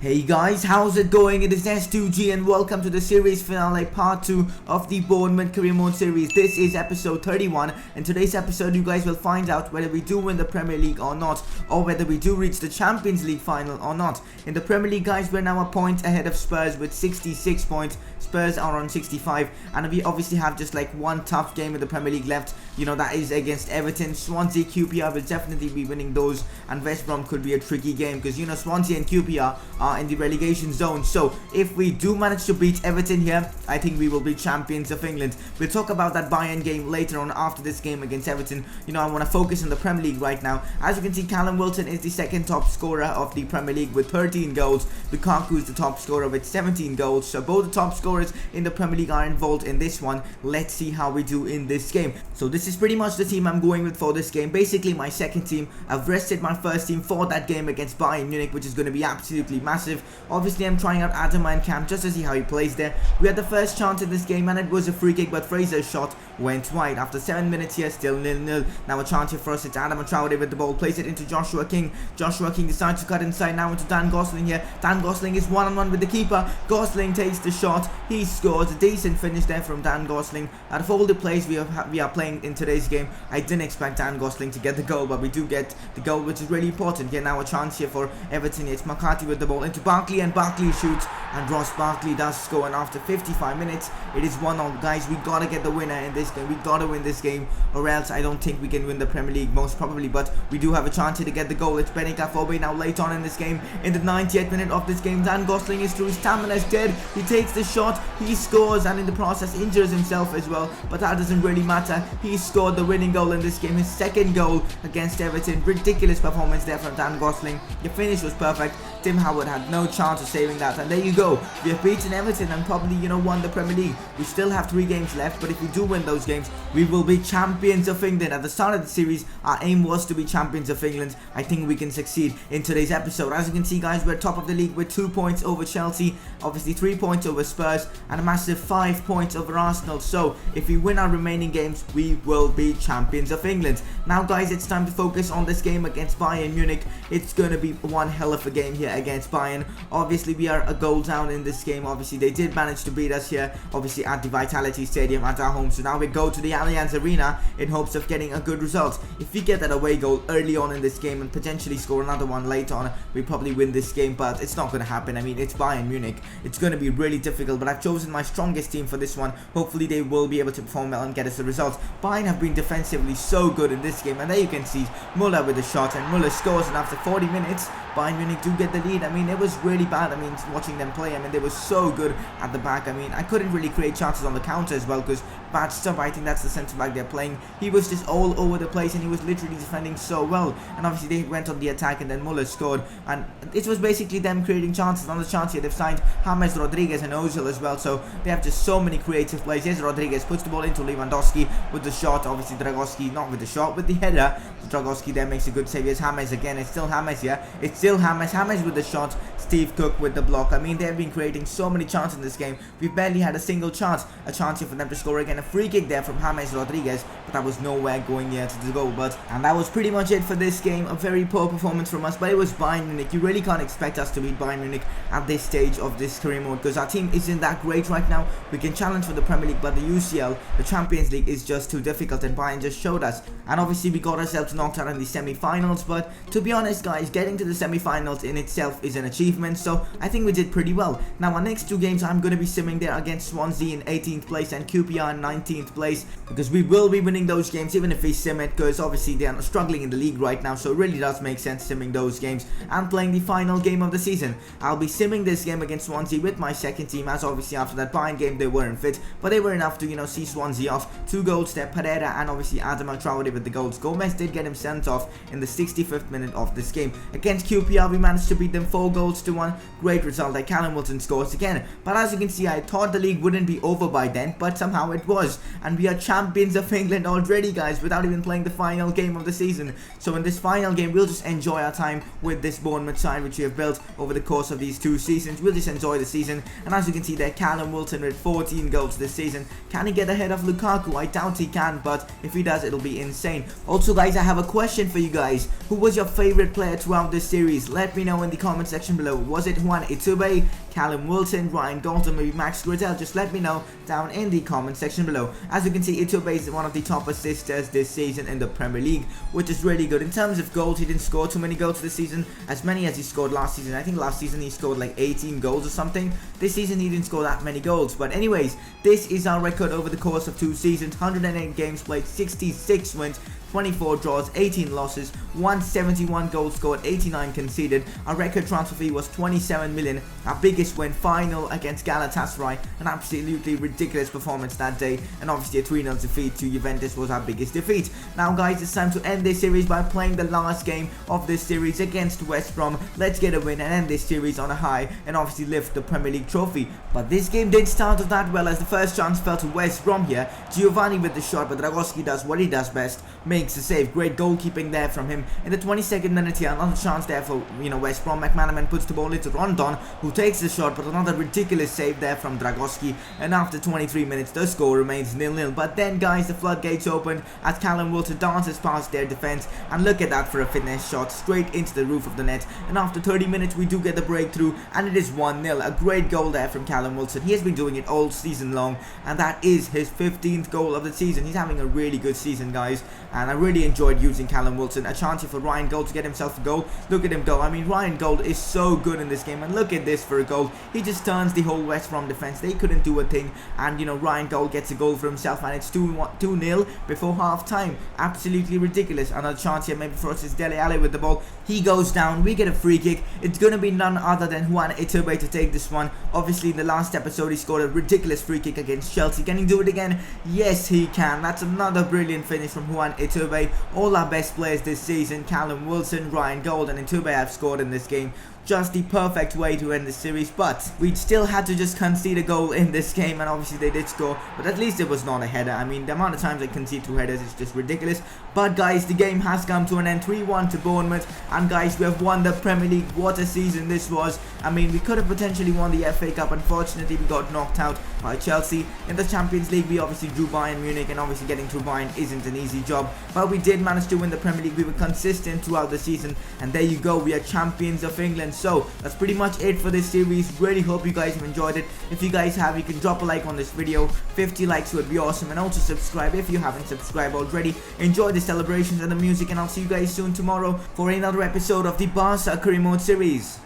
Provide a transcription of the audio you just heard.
Hey guys, how's it going? It is S2G and welcome to the series finale part 2 of the Bournemouth career mode series. This is episode 31. In today's episode you guys will find out whether we do win the Premier League or not, or whether we do reach the Champions League final or not. In the Premier League guys, we're now a point ahead of Spurs with 66 points. Spurs are on 65 and we obviously have just like one tough game in the Premier League left. You know, that is against Everton. Swansea, QPR will definitely be winning those, and West Brom could be a tricky game because you know Swansea and QPR are in the relegation zone. So if we do manage to beat Everton here, I think we will be champions of England. We'll talk about that Bayern game later on after this game against Everton. You know, I want to focus on the Premier League right now. As you can see, Callum Wilson is the second top scorer of the Premier League with 13 goals. Lukaku is the top scorer with 17 goals. So both the top scorers in the Premier League are involved in this one. Let's see how we do in this game. So this is pretty much the team I'm going with for this game. Basically my second team. I've rested my first team for that game against Bayern Munich, which is going to be absolutely massive. Obviously I'm trying out Adam and Cam just to see how he plays there. We had the first chance in this game and it was a free kick, but Fraser's shot went wide. After 7 minutes here, still 0-0. Now a chance here for us. It's Adam Traore with the ball, plays it into Joshua King. Joshua King decides to cut inside now into Dan Gosling here. Dan Gosling is one-on-one with the keeper. Gosling takes the shot. He scores. A decent finish there from Dan Gosling. Out of all the plays we are playing in today's game, I didn't expect Dan Gosling to get the goal, but we do get the goal, which is really important. Here now a chance here for Everton. It's McCarthy with the ball into Barkley, and Barkley shoots, and Ross Barkley does score. And after 55 minutes, it is 1-0. Guys, we gotta get the winner in this game. We gotta win this game, or else I don't think we can win the Premier League, most probably. But we do have a chance here to get the goal. It's Benika Fobe now late on in this game. In the 90th minute of this game, Dan Gosling is through. His stamina is dead. He takes the shot. He scores, and in the process injures himself as well. But that doesn't really matter. He scored the winning goal in this game. His second goal against Everton. Ridiculous performance there from Dan Gosling. The finish was perfect. Tim Howard had no chance of saving that, and there you go. We have beaten Everton and probably, you know, won the Premier League. We still have 3 games left, but if we do win those games, we will be champions of England. At the start of the series, our aim was to be champions of England. I think we can succeed in today's episode. As you can see, guys, we're top of the league with 2 points over Chelsea, obviously 3 points over Spurs, and a massive 5 points over Arsenal. So if we win our remaining games, we will be champions of England. Now, guys, it's time to focus on this game against Bayern Munich. It's going to be one hell of a game here against Bayern. Obviously we are a goal down in this game. Obviously they did manage to beat us here, obviously at the Vitality Stadium at our home. So now we go to the Allianz Arena in hopes of getting a good result. If we get that away goal early on in this game and potentially score another one later on, we probably win this game, but it's not going to happen. I mean, it's Bayern Munich. It's going to be really difficult, but I've chosen my strongest team for this one. Hopefully they will be able to perform well and get us the result. Bayern have been defensively so good in this game, and there you can see Muller with the shot, and Muller scores, and after 40 minutes Bayern Munich do get the lead. I mean, it was really bad. I mean, watching them play, I mean, they were so good at the back. I mean, I couldn't really create chances on the counter as well because bad stuff. I think that's the centre back they're playing. He was just all over the place and he was literally defending so well. And obviously they went on the attack and then Muller scored. And it was basically them creating chances. On the chance here, they've signed James Rodriguez and Ozil as well. So they have just so many creative plays. Here's Rodriguez, puts the ball into Lewandowski with the shot. Obviously Dragowski, not with the shot, with the header. Dragowski there makes a good save. Here's James again. It's still James here. It's still James. James with the shot. Steve Cook with the block. I mean, they've been creating so many chances in this game. We've barely had a single chance. A chance here for them to score again. A free kick there from James Rodriguez, but that was nowhere going near to the goal. And that was pretty much it for this game. A very poor performance from us, but it was Bayern Munich. You really can't expect us to beat Bayern Munich at this stage of this career mode because our team isn't that great right now. We can challenge for the Premier League, but the UCL, the Champions League, is just too difficult, and Bayern just showed us. And obviously we got ourselves knocked out in the semi-finals, but to be honest, guys, getting to the semi-finals in itself is an achievement, so I think we did pretty well. Now our next 2 games, I'm going to be simming there against Swansea in 18th place and QPR in 19th place, because we will be winning those games even if we sim it, because obviously they are struggling in the league right now, so it really does make sense simming those games and playing the final game of the season. I'll be simming this game against Swansea with my second team, as obviously after that Bayern game they weren't fit, but they were enough to, you know, see Swansea off. 2 goals there, Pereira and obviously Adam Traore with the goals. Gomez did get him sent off in the 65th minute of this game. Against QPR we managed to beat them 4 goals to 1. Great result there. Callum Wilson scores again, but as you can see, I thought the league wouldn't be over by then, but somehow it was, and we are champions of England already, guys, without even playing the final game of the season. So in this final game we'll just enjoy our time with this Bournemouth side which we have built over the course of these 2 seasons. We'll just enjoy the season, and as you can see there, Callum Wilson with 14 goals this season. Can he get ahead of Lukaku? I doubt he can, but if he does, it'll be insane. Also, guys, I have a question for you guys. Who was your favorite player throughout this series? series? Let me know in the comment section below. Was it Juan Itube, Callum Wilson, Ryan Gault, or maybe Max Gradel? Just let me know down in the comment section below. As you can see, Itube is one of the top assisters this season in the Premier League, which is really good. In terms of goals, he didn't score too many goals this season, as many as he scored last season. I think last season he scored like 18 goals or something. This season he didn't score that many goals. But anyways, this is our record over the course of 2 seasons. 108 games played, 66 wins, 24 draws, 18 losses, 171 goals scored, 89 conceded. Our record transfer fee was 27 million. Our biggest win, final against Galatasaray, an absolutely ridiculous performance that day, and obviously a 3-0 defeat to Juventus was our biggest defeat. Now guys, it's time to end this series by playing the last game of this series against West Brom. Let's get a win and end this series on a high and obviously lift the Premier League trophy. But this game didn't start off that well, as the first chance fell to West Brom here. Giovanni with the shot, but Dragowski does what he does best, makes a save. Great goalkeeping there from him. In the 22nd minute here, another chance there for West Brom. McManaman puts the ball into Rondon, who takes the shot, but another ridiculous save there from Dragowski. And after 23 minutes, the score remains 0-0. But then guys, the floodgates opened as Callum Wilson dances past their defense, and look at that for a finesse shot straight into the roof of the net. And after 30 minutes, we do get the breakthrough, and it is 1-0. A great goal there from Callum Wilson. He has been doing it all season long, and that is his 15th goal of the season. He's having a really good season, guys, and I really enjoyed using Callum Wilson. A chance here for Ryan Gault to get himself a goal. Look at him go. I mean, Ryan Gault is so good in this game, and look at this for a goal. He just turns the whole West Brom defense. They couldn't do a thing, and Ryan Gault gets a goal for himself, and it's 2-0 before half time. Absolutely ridiculous. Another chance here maybe for us is Dele Alli with the ball. He goes down. We get a free kick. It's going to be none other than Juan Itube to take this one. Obviously in the last episode he scored a ridiculous free kick against Chelsea. Can he do it again? Yes, he can. That's another brilliant finish from Juan Itube. All our best players this season, Callum Wilson, Ryan Gault, and Itube, have scored in this game. Just the perfect way to end the series, but we still had to just concede a goal in this game, and obviously they did score, but at least it was not a header. I mean, the amount of times they concede 2 headers is just ridiculous. But guys, the game has come to an end, 3-1 to Bournemouth, and guys, we have won the Premier League. What a season this was. I mean, we could have potentially won the FA Cup. Unfortunately, we got knocked out by Chelsea. In the Champions League, we obviously drew Bayern Munich, and obviously getting through Bayern isn't an easy job, but we did manage to win the Premier League. We were consistent throughout the season, and there you go, we are champions of England. So that's pretty much it for this series. Really hope you guys have enjoyed it. If you guys have, you can drop a like on this video. 50 likes would be awesome, and also subscribe if you haven't subscribed already. Enjoy the celebrations and the music, and I'll see you guys soon tomorrow for another episode of the Barca Career Mode series.